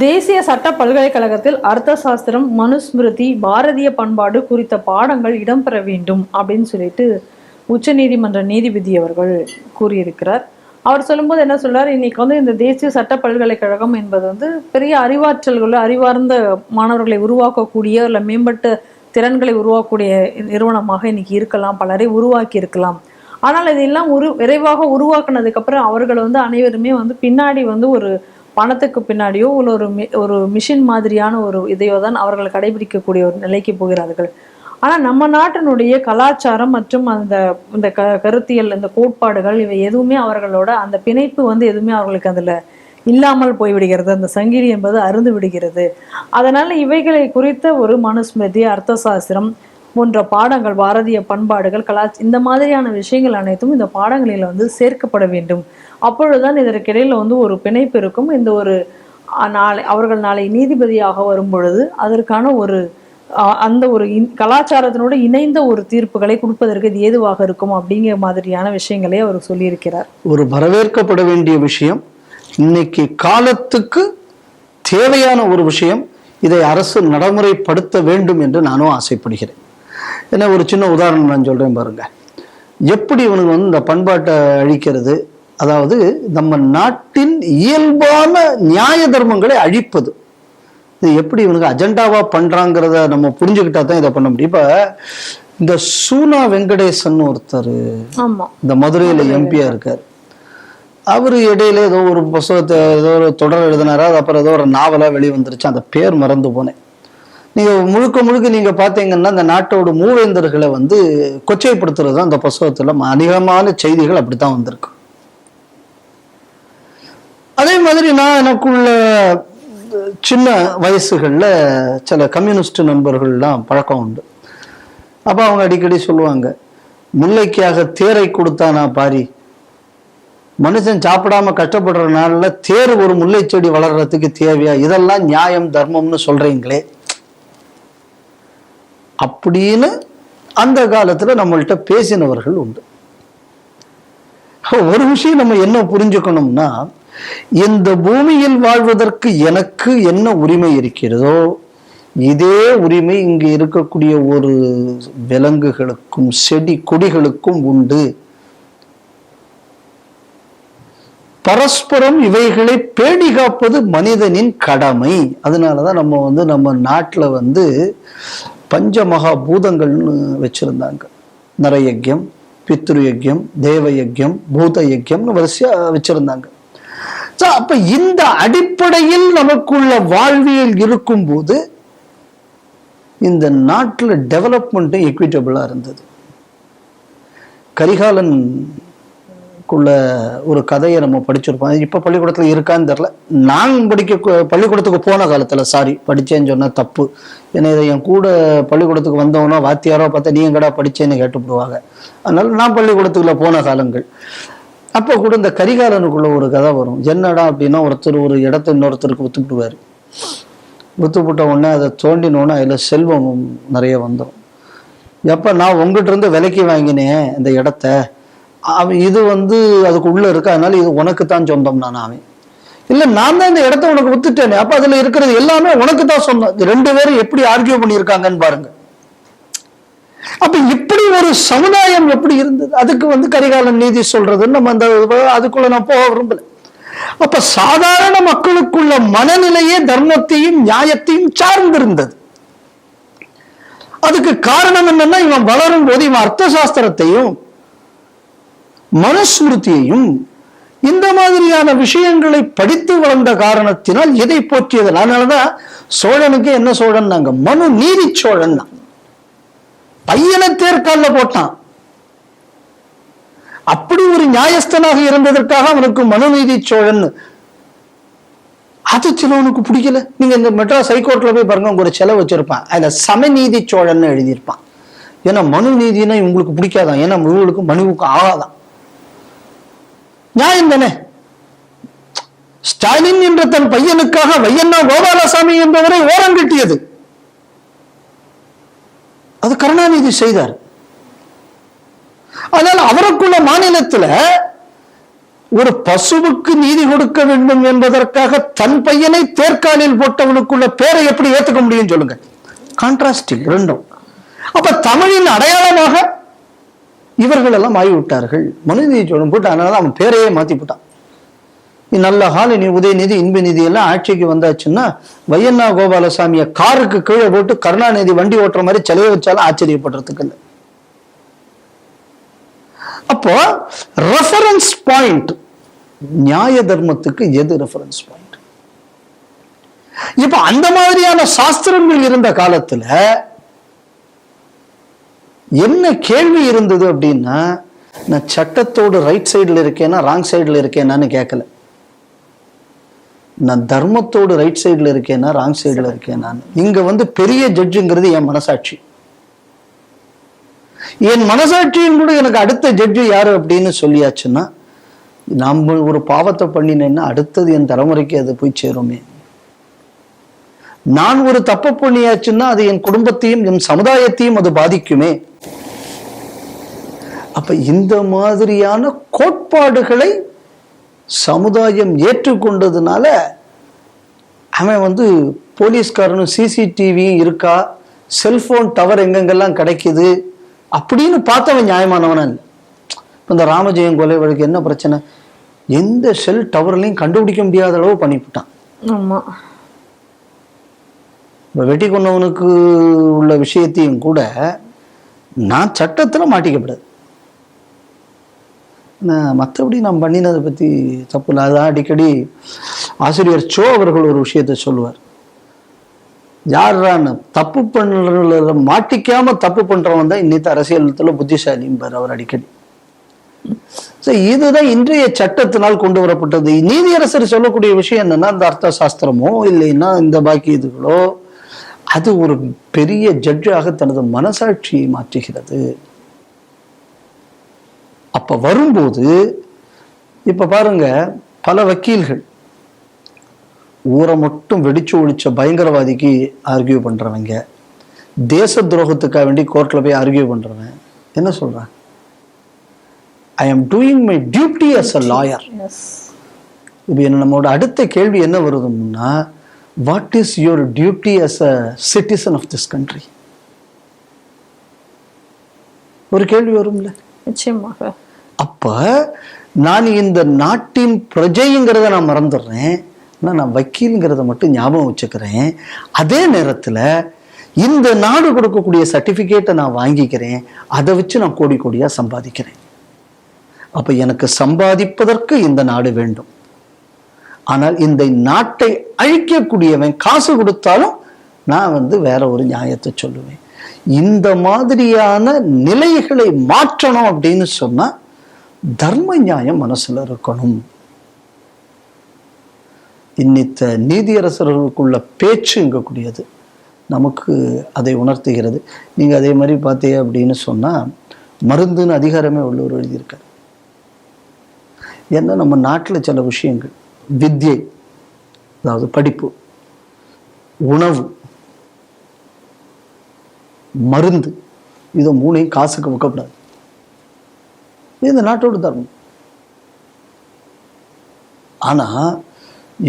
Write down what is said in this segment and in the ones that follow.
தேசிய சட்ட பல்கலைக்கழகத்தில் அர்த்த சாஸ்திரம், மனுஸ்மிருதி, பாரதிய பண்பாடு குறித்த பாடங்கள் இடம்பெற வேண்டும் அப்படின்னு சொல்லிட்டு உச்சநீதிமன்ற நீதிபதி அவர்கள் கூறியிருக்கிறார். அவர் சொல்லும்போது என்ன சொல்றார், இன்னைக்கு இந்த தேசிய சட்ட பல்கலைக்கழகம் என்பது பெரிய அறிவாற்றல்கள், அறிவார்ந்த மாணவர்களை உருவாக்கக்கூடிய இல்லை மேம்பட்ட திறன்களை உருவாக்கக்கூடிய நிறுவனமாக இன்னைக்கு இருக்கலாம், பலரை உருவாக்கி இருக்கலாம். ஆனால் இதெல்லாம் விரைவாக உருவாக்குனதுக்கு அப்புறம் அவர்கள் அனைவருமே பின்னாடி ஒரு பணத்துக்கு பின்னாடியோ ஒரு மிஷின் மாதிரியான ஒரு இதையோ தான் அவர்கள் கடைபிடிக்கக்கூடிய ஒரு நிலைக்கு போகிறார்கள். ஆனால் நம்ம நாட்டினுடைய கலாச்சாரம் மற்றும் இந்த கருத்தியல், இந்த கோட்பாடுகள், இவை எதுவுமே அவர்களோட அந்த பிணைப்பு எதுவுமே அவர்களுக்கு அதில் இல்லாமல் போய்விடுகிறது. அந்த சங்கிலி என்பது அருந்து விடுகிறது. அதனால இவைகளை குறித்த ஒரு மனுஸ்மிருதி, அர்த்த சாஸ்திரம் போன்ற பாடங்கள், பாரதிய பண்பாடுகள், இந்த மாதிரியான விஷயங்கள் அனைத்தும் இந்த பாடங்களில் சேர்க்கப்பட வேண்டும். அப்பொழுதுதான் இதற்கிடையில் ஒரு பிணைப்பு இருக்கும். இந்த ஒரு அவர்கள் நாளை நீதிபதியாக வரும் பொழுது அதற்கான அந்த ஒரு கலாச்சாரத்தினோடு இணைந்த ஒரு தீர்ப்புகளை கொடுப்பதற்கு இது ஏதுவாக இருக்கும் அப்படிங்கிற மாதிரியான விஷயங்களே அவர் சொல்லியிருக்கிறார். ஒரு வரவேற்கப்பட வேண்டிய விஷயம், இன்னைக்கு காலத்துக்கு தேவையான ஒரு விஷயம். இதை அரசு நடைமுறைப்படுத்த வேண்டும் என்று நானும் ஆசைப்படுகிறேன். ஏன்னா ஒரு சின்ன உதாரணம் நான் சொல்றேன் பாருங்க. எப்படி இவனுக்கு இந்த பண்பாட்டை அழிக்கிறது, அதாவது நம்ம நாட்டின் இயல்பான நியாய தர்மங்களை அழிப்பது, இது எப்படி இவனுக்கு அஜெண்டாவா பண்றாங்கிறத நம்ம புரிஞ்சுக்கிட்டா தான் இதை பண்ண முடியும். இப்ப இந்த சூனா வெங்கடேசன் ஒருத்தர் இந்த மதுரையில எம்பியா இருக்காரு. அவரு இடையில ஏதோ ஒரு புத்தகத்தை, ஏதோ ஒரு தொடர் எழுதினாரா, அப்புறம் ஏதோ ஒரு நாவலா வெளிவந்துருச்சு, அந்த பேர் மறந்து போனேன். நீங்க முழுக்க நீங்க பாத்தீங்கன்னா இந்த நாட்டோட மூவேந்தர்களை கொச்சைப்படுத்துறது தான் அந்த புத்தகத்துல அதிகமான செய்திகள் அப்படித்தான் வந்திருக்கு. அதே மாதிரி நான் எனக்குள்ள சின்ன வயசுகள்ல சில கம்யூனிஸ்ட் நண்பர்கள்லாம் பழக்கம் உண்டு. அப்ப அவங்க அடிக்கடி சொல்லுவாங்க, முல்லைக்காக தேரை கொடுத்தானா பாரி, மனுஷன் சாப்பிடாம கஷ்டப்படுற நாள்ல தேர் ஒரு முல்லை செடி வளர்றதுக்கு தேவையா, இதெல்லாம் நியாயம் தர்மம்னு சொல்றீங்களே அப்படின்னு அந்த காலத்துல நம்மள்கிட்ட பேசினவர்கள் உண்டு. ஒரு விஷயம் நம்ம என்ன புரிஞ்சுக்கணும்னா, இந்த பூமியில் வாழ்வதற்கு எனக்கு என்ன உரிமை இருக்கிறதோ இதே உரிமை இங்கு இருக்கக்கூடிய ஒரு விலங்குகளுக்கும் செடி கொடிகளுக்கும் உண்டு. பரஸ்பரம் இவைகளை பேணி காப்பது மனிதனின் கடமை. அதனாலதான் நம்ம நாட்டுல பஞ்சமகா பூதங்கள்னு வச்சிருந்தாங்க. நரயஜ்யம், பித்ரு யஜ்யம், தேவ யஜ்யம், பூத யஜ்யம்னு வரிசையா வச்சிருந்தாங்க. அப்ப இந்த அடிப்படையில் நமக்குள்ள வாழ்வியல் இருக்கும் போது இந்த நாட்டுல டெவலப்மெண்ட் எக்விட்டபிளா இருந்தது. கரிகாலன் ஒரு கதையை நம்ம படிச்சிருப்போம். இப்ப பள்ளிக்கூடத்துல இருக்கான்னு தெரியல. நான் பள்ளிக்கூடத்துக்கு போன காலத்துல, சாரி படிச்சேன்னு சொன்னா தப்பு, ஏன்னா இதை என் கூட பள்ளிக்கூடத்துக்கு வந்தவனோ வாத்தியாரோ பார்த்தா நீ எங்கடா படிச்சேன்னு கேட்டுப்படுவாங்க. அதனால நான் பள்ளிக்கூடத்துக்குள்ள போன காலங்கள். அப்போ கூட இந்த கரிகாலனுக்குள்ள ஒரு கதை வரும். என்னடா அப்படின்னா, ஒருத்தர் ஒரு இடத்த இன்னொருத்தருக்கு வித்துப்பிடுவாரு. வித்துப்பிட்ட உடனே அதை தோண்டினோடனே அதுல செல்வம் நிறைய வந்துடும். எப்ப நான் உங்ககிட்ட இருந்து விலைக்கு வாங்கினேன் இந்த இடத்த, அவன் இது அதுக்கு உள்ள இருக்கு, அதனால இது உனக்கு தான் சொந்தம். அவன் இல்ல, நான் தான் இந்த இடத்த உனக்கு வித்துட்டேனே, அப்ப அதுல இருக்கிறது எல்லாமே உனக்கு தான் சொந்தம். ரெண்டு பேரும் எப்படி ஆர்கியூ பண்ணியிருக்காங்கன்னு பாருங்க. அப்ப இப்படி ஒரு சமுதாயம் எப்படி இருந்தது, அதுக்கு கரிகாலன் நீதி சொல்றதுன்னு நம்ம அதுக்குள்ள நான் போக விரும்பல. அப்ப சாதாரண மக்களுக்குள்ள மனநிலையே தர்மத்தையும் நியாயத்தையும் சார்ந்திருந்தது. அதுக்கு காரணம் என்னன்னா, இவன் வளரும் போது இவன் அர்த்த சாஸ்திரத்தையும் மனுஸ்மிருதியையும் இந்த மாதிரியான விஷயங்களை படித்து வளர்ந்த காரணத்தினால் எதை போற்றியது. அதனாலதான் சோழனுக்கு என்ன சோழன் நாங்க, மனு நீதி சோழன். பையனை தேர்கால போட்டான். அப்படி ஒரு நியாயஸ்தனாக இருந்ததற்காக அவனுக்கு மனுநீதி சோழன். அது சிலவனுக்கு பிடிக்கல. நீங்க இந்த மெட்ராஸ் ஹைகோர்ட்ல போய் பாருங்க, உங்க ஒரு செலவு வச்சிருப்பான், அதுல சமநீதி சோழன் எழுதியிருப்பான். ஏன்னா மனு நீதினா இவங்களுக்கு பிடிக்காதான், ஏன்னா இவங்களுக்கு மனுவுக்கு ஆகாதான். நியாயம் தானே. ஸ்டாலின் என்ற தன் பையனுக்காக வையண்ணா கோபாலசாமி என்பவரை ஓரம் கட்டியது அது கருணாநிதி செய்தார். அதனால அவருக்குள்ள மாநிலத்துல ஒரு பசுவுக்கு நீதி கொடுக்க வேண்டும் என்பதற்காக தன் பையனை தேர்காலில் போட்டவனுக்குள்ள பேரை எப்படி ஏத்துக்க முடியும் சொல்லுங்க? கான்ட்ராஸ்டிங் ரெண்டும். அப்ப தமிழின் அடையாளமாக இவர்கள் எல்லாம் ஆகிவிட்டார்கள். மனுநீதி சோழன் போட்டு, அதனால அவன் பேரையே மாத்தி போட்டான். நீ நல்ல ஹாலினி, உதயநிதி, இன்பநிதி எல்லாம் ஆட்சிக்கு வந்தாச்சுன்னா வையண்ணா கோபாலசாமிய காருக்கு கீழே போட்டு கருணாநிதி வண்டி ஓட்டுற மாதிரி செலவு வச்சாலும் ஆச்சரியப்படுறதுக்கு இல்லை. அப்போ ரெஃபரன்ஸ் பாயிண்ட், நியாய தர்மத்துக்கு எது ரெஃபரன்ஸ் பாயிண்ட்? இப்ப அந்த மாதிரியான சாஸ்திரங்கள் இருந்த காலத்துல என்ன கேள்வி இருந்தது அப்படின்னா, நான் சட்டத்தோடு ரைட் சைடுல இருக்கேனா ராங் சைடுல இருக்கேனான்னு கேட்கல. நான் தர்மத்தோடு ரைட் சைடுல இருக்கேனா ராங் சைடுல இருக்கேனான்னு. இங்க பெரிய ஜட்ஜுங்கிறது என் மனசாட்சி. என் மனசாட்சியும் கூட எனக்கு அடுத்த ஜட்ஜு யாரு அப்படின்னு சொல்லியாச்சுன்னா, நம்ம ஒரு பாவத்தை பண்ணினேன்னா அடுத்தது என் தலைமுறைக்கு அது போய் சேருமே. நான் ஒரு தப்பு பண்ணியாச்சுன்னா அது என் குடும்பத்தையும் என் சமுதாயத்தையும் அது பாதிக்குமே. அப்ப இந்த மாதிரியான கோட்பாடுகளை சமுதாயம் ஏற்றுக்கொண்டதுனால அவன் போலீஸ்காரனும் சிசிடிவியும் இருக்கா, செல்போன் டவர் எங்கெங்கெல்லாம் கிடைக்குது அப்படின்னு பார்த்தவன் நியாயமானவனா இல்லை. இந்த ராமஜெயம் கொலை வழக்கு என்ன பிரச்சனை? எந்த செல் டவர்லையும் கண்டுபிடிக்க முடியாத அளவு பண்ணிவிட்டான். ஆமா, வெட்டி கொண்டவனுக்கு உள்ள விஷயத்தையும் கூட நான் சட்டத்துல மாட்டிக்கப்படாது. மற்றபடி நான் பண்ணினதை பத்தி தப்பு இல்லை. அதான் அடிக்கடி ஆசிரியர் சோ அவர்கள் ஒரு விஷயத்த சொல்லுவார். யாரான்னு தப்பு பண்ண மாட்டிக்காம தப்பு பண்றவன் தான் இன்னைக்கு அரசியலத்துல புத்திசாலிம்பார் அவர் அடிக்கடி. இதுதான் இன்றைய சட்டத்தினால் கொண்டு வரப்பட்டது. நீதியரசர் சொல்லக்கூடிய விஷயம் என்னன்னா, இந்த அர்த்த சாஸ்திரமோ இல்லைன்னா இந்த பாக்கி இதுகளோ அது ஒரு பெரிய ஜட்ஜாக தனது மனசாட்சியை மாற்றுகிறது. அப்ப வரும்போது இப்ப பாருங்க, பல வக்கீல்கள் ஊரை மட்டும் வெடிச்சு ஒழிச்ச பயங்கரவாதிக்கு ஆர்கியூ பண்றவங்க, தேச துரோகத்துக்காக வேண்டி கோர்ட்ல போய் ஆர்கியூ பண்றவன் என்ன சொல்றான்? I am doing my duty as a lawyer. இப்ப என்ன நம்மளோட அடுத்த கேள்வி என்ன வருதுன்னா, what is your duty as a citizen of this country? ஒரு கேள்வி வரும்ல. நிச்சயமாக. அப்ப நான் இந்த நாட்டின் பிரஜைங்கிறத நான் மறந்துடுறேன், நான் வக்கீலுங்கிறத மட்டும் ஞாபகம் வச்சுக்கிறேன். அதே நேரத்துல இந்த நாடு கொடுக்கக்கூடிய சர்டிபிகேட்டை நான் வாங்கிக்கிறேன், அதை வச்சு நான் கோடி கோடியா சம்பாதிக்கிறேன். அப்ப எனக்கு சம்பாதிப்பதற்கு இந்த நாடு வேண்டும். ஆனால் இந்த நாட்டை அழிக்கக்கூடியவன் காசு கொடுத்தாலும் நான் வேற ஒரு நியாயத்தை சொல்லுவேன். இந்த மாதிரியான நிலைகளை மாற்றணும் அப்படின்னு சொன்னா தர்ம நியாயம் மனசுல இருக்கணும். இன்னித்த நீதியரசர்களுக்குள்ள பேச்சு இங்கக்கூடியது நமக்கு அதை உணர்த்துகிறது. நீங்க அதே மாதிரி பார்த்தீங்க அப்படின்னு சொன்னா, மருந்துன்னு அதிகாரமே உள்ளவர் எழுதியிருக்காரு. ஏன்னா நம்ம நாட்டில் சில விஷயங்கள், வித்யை அதாவது படிப்பு, உணவு, மருந்து, இதை மூணையும் காசுக்கு விற்கக்கூடாது. இந்த நாட்டோட தர்மம். ஆனா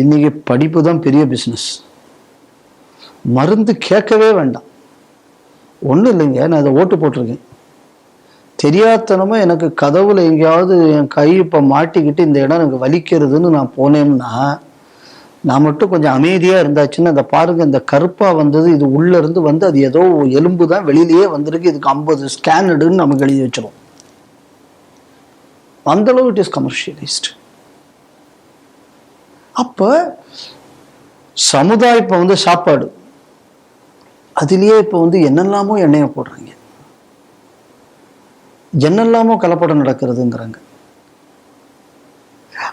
இன்னைக்கு படிப்பு தான் பெரிய பிசினஸ். மருந்து கேட்கவே வேண்டாம். ஒன்றும் இல்லைங்க, நான் அதை ஓட்டு போட்டிருக்கேன். தெரியாதனமா எனக்கு கதவுல எங்கேயாவது என் கை இப்போ மாட்டிக்கிட்டு இந்த இடம் எனக்கு வலிக்கிறதுன்னு நான் போனேன்னா, நான் மட்டும் கொஞ்சம் அமைதியா இருந்தாச்சுன்னா, அதை பாருங்க, இந்த கருப்பா வந்தது இது உள்ள இருந்து அது ஏதோ எலும்பு தான் வெளியிலேயே வந்திருக்கு, இதுக்கு 50 ஸ்கேனடுன்னு நமக்கு எழுதி வச்சிடும். அந்த அளவு இட் இஸ் கமர்ஷியலைஸ்ட். அப்ப சமுதாயம் இப்ப சாப்பாடு, அதுலயே இப்ப என்னெல்லாமோ எண்ணெயை போடுறாங்க, என்னெல்லாமோ கலப்படம் நடக்கிறதுங்கிறாங்க.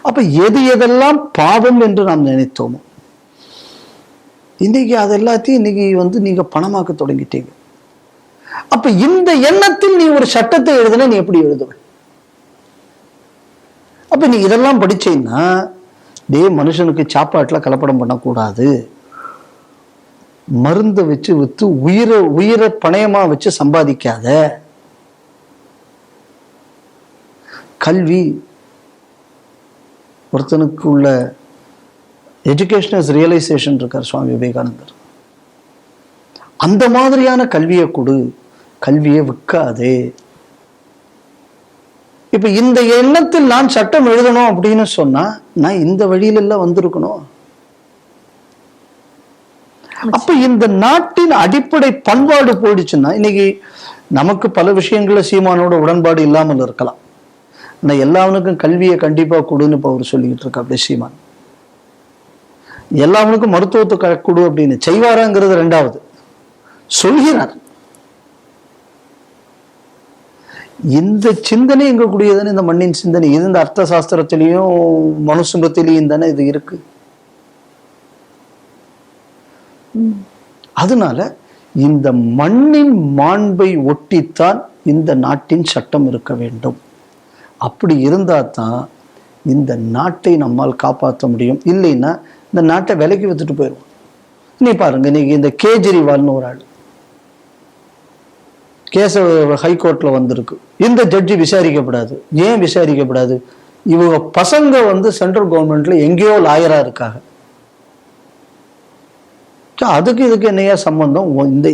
அப்ப எது எதெல்லாம் பாவம் என்று நாம் நினைத்தோமோ இன்னைக்கு அது எல்லாத்தையும் இன்னைக்கு நீங்க பணமாக்க தொடங்கிட்டீங்க. அப்ப இந்த எண்ணத்தில் நீ ஒரு சட்டத்தை எழுதுன, நீ எப்படி எழுதுவ? அப்ப நீ இதெல்லாம் படிச்சீங்கன்னா, மனுஷனுக்கு சாப்பாட்டுல கலப்படம் பண்ணக்கூடாது, மருந்தை வச்சு வித்து உயிரை பணயமா வச்சு சம்பாதிக்காத, கல்வி ஒருத்தனுக்கு உள்ள எஜுகேஷனல் ரியலைசேஷன் இருக்கார் சுவாமி விவேகானந்தர். அந்த மாதிரியான கல்வியை கொடு, கல்வியை விற்காதே. இப்ப இந்த எண்ணத்தில் நான் சட்டம் எழுதணும் அப்படின்னு சொன்னா நான் இந்த வழியில எல்லாம் வந்திருக்கணும். அப்ப இந்த நாட்டின் அடிப்படை பண்பாடு போயிடுச்சுன்னா இன்னைக்கு நமக்கு பல விஷயங்கள்ல சீமானோட உடன்பாடு இல்லாமல் இருக்கலாம். ஆனா எல்லாவனுக்கும் கல்வியை கண்டிப்பா கொடுன்னு இப்ப அவர் சொல்லிக்கிட்டு இருக்கா அப்படி சீமான். எல்லாவனுக்கும் மருத்துவத்தை கொடு அப்படின்னு செய்வாராங்கிறது ரெண்டாவது சொல்கிறார். இந்த சிந்தனை எங்க கூடியதானே இந்த மண்ணின் சிந்தனை. இது இந்த அர்த்த சாஸ்திரத்திலையும் மனுசுமத்திலையும் தானே இது இருக்கு. அதனால இந்த மண்ணின் மாண்பை ஒட்டித்தான் இந்த நாட்டின் சட்டம் இருக்க வேண்டும். அப்படி இருந்தா தான் இந்த நாட்டை நம்மால் காப்பாற்ற முடியும். இல்லைன்னா இந்த நாட்டை விலைக்கு வித்துட்டு போயிடுவோம். நீ பாருங்க, இன்னைக்கு இந்த கேஜ்ரிவால்னு ஒரு ஆள் கேஸ் ஹைகோர்ட்ல வந்திருக்கு. இந்த ஜட்ஜி விசாரிக்கப்படாது. ஏன் விசாரிக்கப்படாது? இவங்க பசங்க சென்ட்ரல் கவர்மெண்ட்ல எங்கேயோ லாயரா இருக்காங்க. அதுக்கு இதுக்கு என்னையா சம்பந்தம்?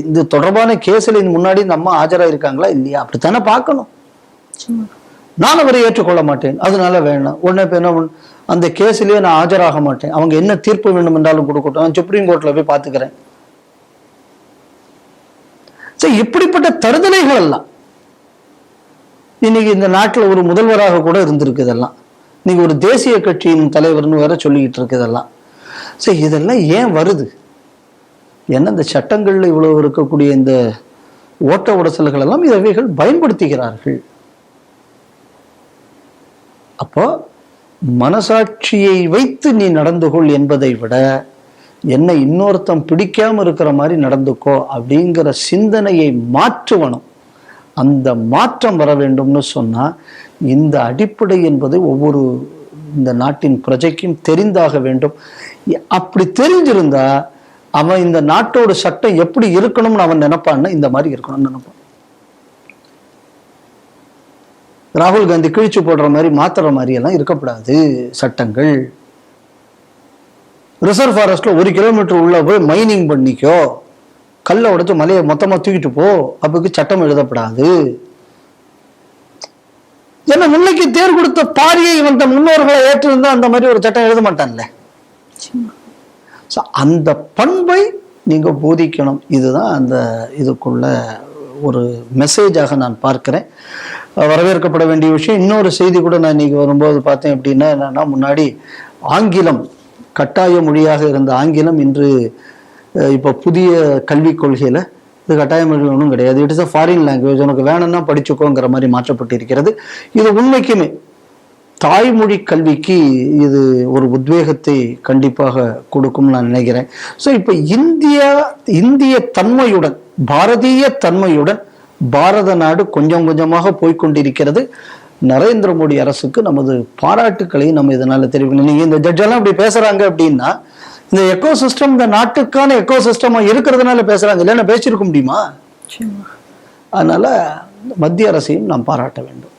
இந்த தொடர்பான கேஸ்ல முன்னாடி இந்த அம்மா ஆஜரா இருக்காங்களா இல்லையா? அப்படித்தானே பார்க்கணும். நான் அவரை ஏற்றுக்கொள்ள மாட்டேன், அதனால வேணாம். உடனே என்ன அந்த கேஸ்லயே நான் ஆஜராக மாட்டேன், அவங்க என்ன தீர்ப்பு வேண்டும் என்றாலும் கொடுக்கட்டும், நான் சுப்ரீம் கோர்ட்ல போய் பார்த்துக்கிறேன். இப்படிப்பட்ட தருதலைகள் எல்லாம் இன்னைக்கு இந்த நாட்டில் ஒரு முதல்வராக கூட இருந்திருக்கு. இதெல்லாம் இன்னைக்கு ஒரு தேசிய கட்சியின் தலைவர்னு வேற சொல்லிக்கிட்டு இருக்கு. இதெல்லாம் சரி, இதெல்லாம் ஏன் வருது? ஏன்னா இந்த சட்டங்கள்ல இவ்வளவு இருக்கக்கூடிய இந்த ஓட்ட உடசல்கள் எல்லாம் இவைகள் பயன்படுத்துகிறார்கள். அப்போ மனசாட்சியை வைத்து நீ நடந்து கொள் என்பதை விட என்னை இன்னொருத்தம் பிடிக்காம இருக்கிற மாதிரி நடந்துக்கோ அப்படிங்கிற சிந்தனையை மாற்றுவனும். அந்த மாற்றம் வர வேண்டும்னு சொன்னா இந்த அடிப்படை என்பது ஒவ்வொரு இந்த நாட்டின் பிரஜைக்கும் தெரிந்தாக வேண்டும். அப்படி தெரிஞ்சிருந்தா அவன் இந்த நாட்டோட சட்டம் எப்படி இருக்கணும்னு அவன் நினைப்பான்னா இந்த மாதிரி இருக்கணும்னு நினைப்பான். ராகுல் காந்தி கிழிச்சு போடுற மாதிரி மாத்துற மாதிரி எல்லாம் இருக்கக்கூடாது சட்டங்கள். ரிசர்வ் ஃபாரஸ்ட்ல 1 கிலோமீட்டர் உள்ள போய் மைனிங் பண்ணிக்கோ, கல்லை உடைச்சு மலையை மொத்தமா தூக்கிட்டு போ, அப்பக்கு சட்டம் எழுதப்படாது. ஏன்னா முன்னைக்கு தேர் கொடுத்த பாரியை வந்த முன்னோர்களை ஏற்றிருந்தா அந்த மாதிரி ஒரு சட்டம் எழுத மாட்டான்ல. அந்த பண்பை நீங்க போதிக்கணும். இதுதான் அந்த இதுக்குள்ள ஒரு மெசேஜாக நான் பார்க்கிறேன். வரவேற்கப்பட வேண்டிய விஷயம். இன்னொரு செய்தி கூட நான் இன்னைக்கு வரும்போது பார்த்தேன். அப்படின்னா என்னன்னா, முன்னாடி ஆங்கிலம் கட்டாய மொழியாக இருந்த ஆங்கிலம் இன்று இப்போ புதிய கல்விக் கொள்கையில இது கட்டாய மொழி ஒன்றும் கிடையாது. It is a foreign language, உனக்கு வேணும்னா படிச்சுக்கோங்கிற மாதிரி மாற்றப்பட்டிருக்கிறது. இது உண்மைக்குமே தாய்மொழி கல்விக்கு இது ஒரு உத்வேகத்தை கண்டிப்பாக கொடுக்கும் நான் நினைக்கிறேன். ஸோ இப்போ இந்திய தன்மையுடன், பாரதிய தன்மையுடன் பாரத நாடு கொஞ்சம் கொஞ்சமாக போய்கொண்டிருக்கிறது. நரேந்திர மோடி அரசுக்கு நமது பாராட்டுக்களை நம்ம இதனால தெரிவிக்கணும். நீங்க இந்த ஜட்ஜெல்லாம் அப்படி பேசுறாங்க அப்படின்னா இந்த எக்கோ சிஸ்டம் இந்த நாட்டுக்கான எக்கோ சிஸ்டமா இருக்கிறதுனால பேசுறாங்க, இல்லைன்னா பேசியிருக்க முடியுமா? அதனால மத்திய அரசையும் நாம் பாராட்ட வேண்டும்.